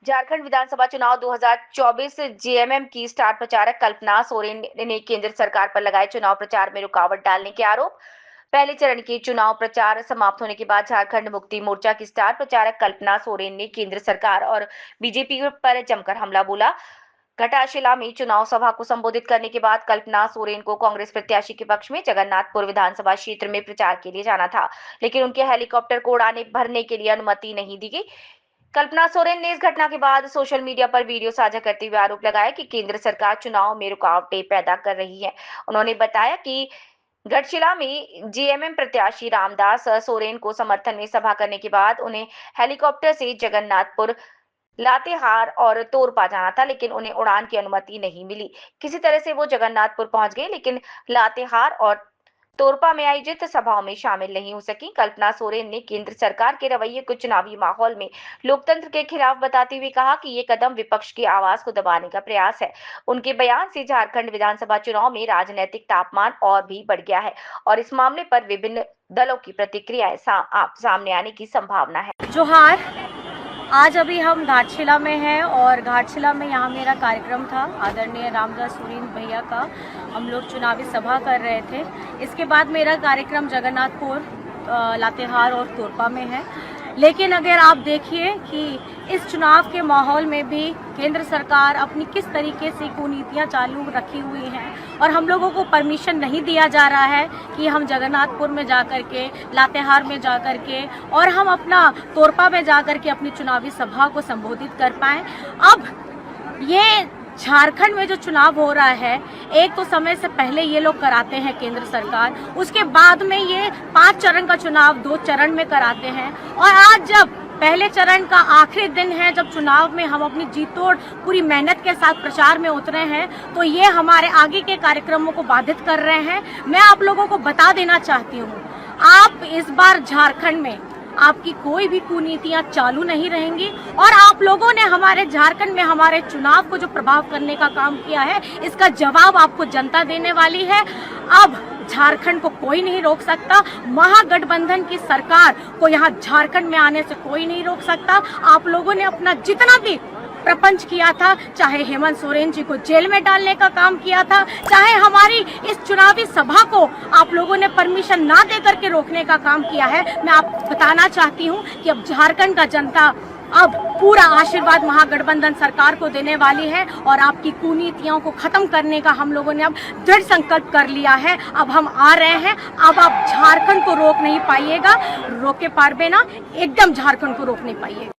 झारखंड विधानसभा चुनाव 2024 जेएमएम की स्टार प्रचारक कल्पना सोरेन ने केंद्र सरकार पर लगाए चुनाव प्रचार में रुकावट डालने के आरोप। पहले चरण के चुनाव प्रचार समाप्त होने के बाद झारखंड मुक्ति मोर्चा की स्टार प्रचारक कल्पना सोरेन ने केंद्र सरकार और बीजेपी पर जमकर हमला बोला। घटाशिला में चुनाव सभा को संबोधित करने के बाद कल्पना सोरेन को कांग्रेस प्रत्याशी के पक्ष में जगन्नाथपुर विधानसभा क्षेत्र में प्रचार के लिए जाना था, लेकिन उनके हेलीकॉप्टर को उड़ाने भरने के लिए अनुमति नहीं दी गई। कल्पना सोरेन ने इस घटना के बाद सोशल मीडिया पर वीडियो साझा करते हुए आरोप लगाया कि केंद्र सरकार चुनाव में रुकावटें पैदा कर रही है। उन्होंने बताया कि घटशिला में जेएमएम प्रत्याशी रामदास सोरेन को समर्थन में सभा करने के बाद उन्हें हेलीकॉप्टर से जगन्नाथपुर, लातेहार और तोरपा जाना था, लेकिन उन्हें उड़ान की अनुमति नहीं मिली। किसी तरह से वो जगन्नाथपुर पहुंच गए, लेकिन लातेहार और तोरपा में आयोजित सभाओं में शामिल नहीं हो सकी। कल्पना सोरेन ने केंद्र सरकार के रवैये को चुनावी माहौल में लोकतंत्र के खिलाफ बताते हुए कहा कि ये कदम विपक्ष की आवाज को दबाने का प्रयास है। उनके बयान से झारखंड विधानसभा चुनाव में राजनीतिक तापमान और भी बढ़ गया है और इस मामले पर विभिन्न दलों की प्रतिक्रियाएं सामने आने की संभावना है। जोहार, आज अभी हम घाटशिला में हैं और घाटशिला में यहाँ मेरा कार्यक्रम था आदरणीय रामदास सोरेन भैया का। हम लोग चुनावी सभा कर रहे थे। इसके बाद मेरा कार्यक्रम जगन्नाथपुर, लातेहार और तोरपा में है। लेकिन अगर आप देखिए कि इस चुनाव के माहौल में भी केंद्र सरकार अपनी किस तरीके से कुनीतियां चालू रखी हुई हैं और हम लोगों को परमिशन नहीं दिया जा रहा है कि हम जगन्नाथपुर में जाकर के, लातेहार में जाकर के और हम अपना तोरपा में जाकर के अपनी चुनावी सभा को संबोधित कर पाएं। अब ये झारखंड में जो चुनाव हो रहा है, एक तो समय से पहले ये लोग कराते हैं केंद्र सरकार, उसके बाद में ये 5 चरण का चुनाव 2 चरण में कराते हैं और आज जब पहले चरण का आखिरी दिन है, जब चुनाव में हम अपनी जीतोड़ पूरी मेहनत के साथ प्रचार में उतरे हैं, तो ये हमारे आगे के कार्यक्रमों को बाधित कर रहे हैं। मैं आप लोगों को बता देना चाहती हूँ, आप इस बार झारखंड में आपकी कोई भी कुनीतियां चालू नहीं रहेंगी और आप लोगों ने हमारे झारखंड में हमारे चुनाव को जो प्रभाव करने का काम किया है, इसका जवाब आपको जनता देने वाली है। अब झारखंड को कोई नहीं रोक सकता। महागठबंधन की सरकार को यहाँ झारखंड में आने से कोई नहीं रोक सकता। आप लोगों ने अपना जितना भी प्रपंच किया था, चाहे हेमंत सोरेन जी को जेल में डालने का काम किया था, चाहे हमारी इस चुनावी सभा को आप लोगों ने परमिशन ना दे करके रोकने का काम किया है, मैं आपको बताना चाहती हूँ कि अब झारखंड का जनता अब पूरा आशीर्वाद महागठबंधन सरकार को देने वाली है और आपकी कुनीतियों को खत्म करने का हम लोगों ने अब दृढ़ संकल्प कर लिया है। अब हम आ रहे हैं। अब आप झारखंड को रोक नहीं पाइएगा, रोके पारबे ना, एकदम झारखंड को रोक नहीं पाइएगा।